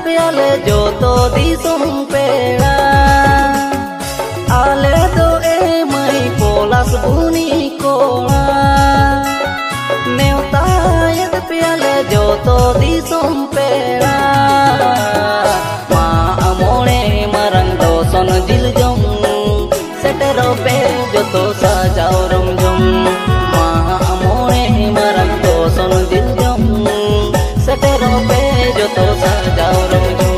पेयाले जो तो दिसुम पेड़ा आले तो ए मई पोलास बुनी कोड़ा नेवतायत पेयाले जो तो दिसुम पेड़ा मा मोणे मरंग दो सन जिल जम सेटेरो पे जो तो सजाओ रमझम मा मोणे मरंग दो सन जिल जम सेटेरो पे जो तो सजाओ रमझम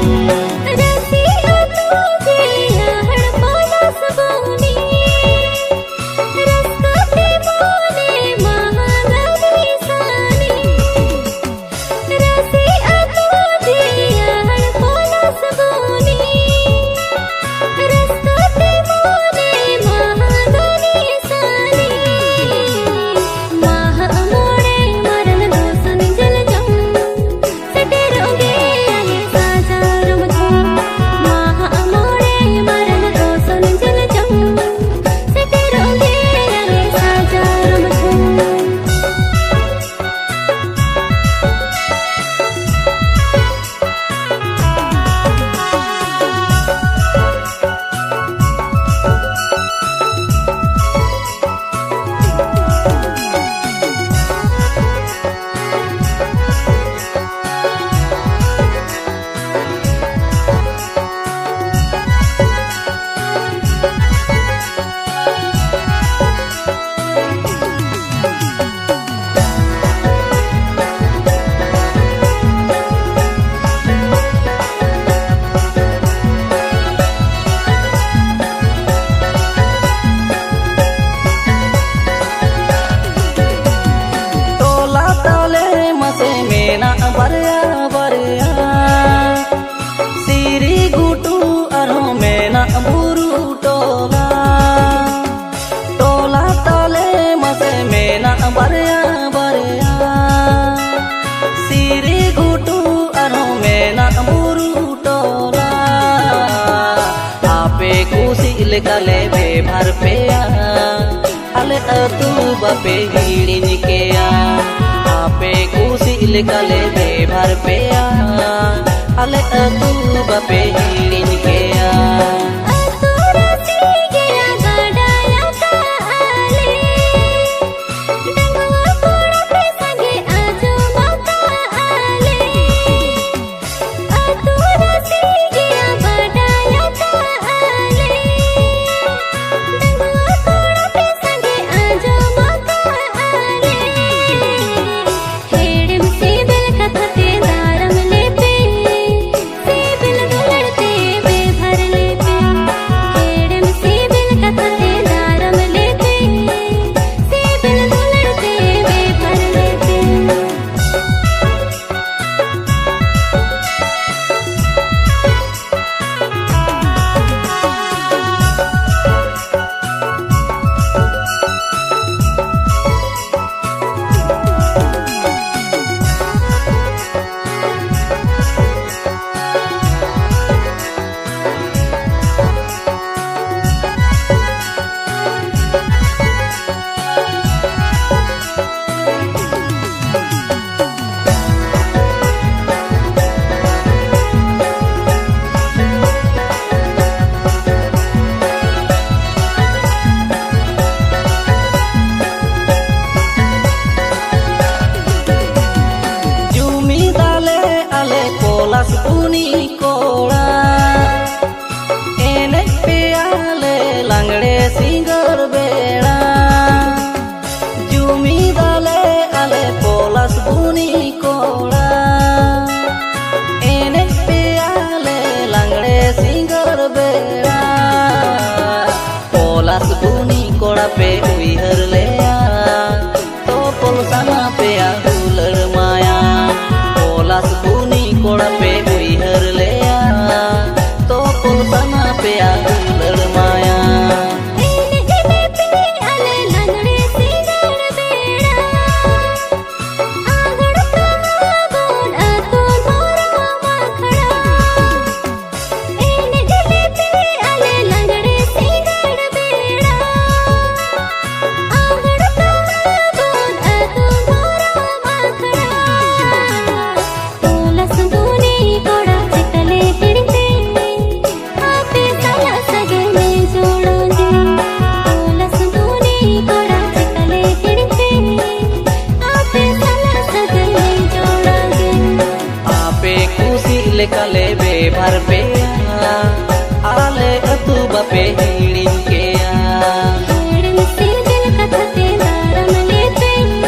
बरिया बरिया सिरी गुटू अरो मेना बुरु टोला टोला ताले मसे मेना बरिया बरिया सिरी गुटू अरो मेना बुरु टोला आपे कुसी लेकाले बेभार पेया आले अतु बापे हिड़िन केया आपे कुसी लेकाले बेभार पेया आले अतु बापे हिड़िन केया पोलास बुनी कोड़ा एने पेयाले लांगड़े सिंगर बेड़ा जुमी दाले आले पोलास बुनी कोड़ा एने पेयाले लांगड़े सिंगर बेड़ा पोलास बुनी कोड़ा पे उइहर लेया तो पोलसाना पेया हुलर माया पोलास बुनी कोड़ा पे उइहर लेया तो पोलसाना पेया हुलर माया लेकाले बेभार पे आले अतु बापे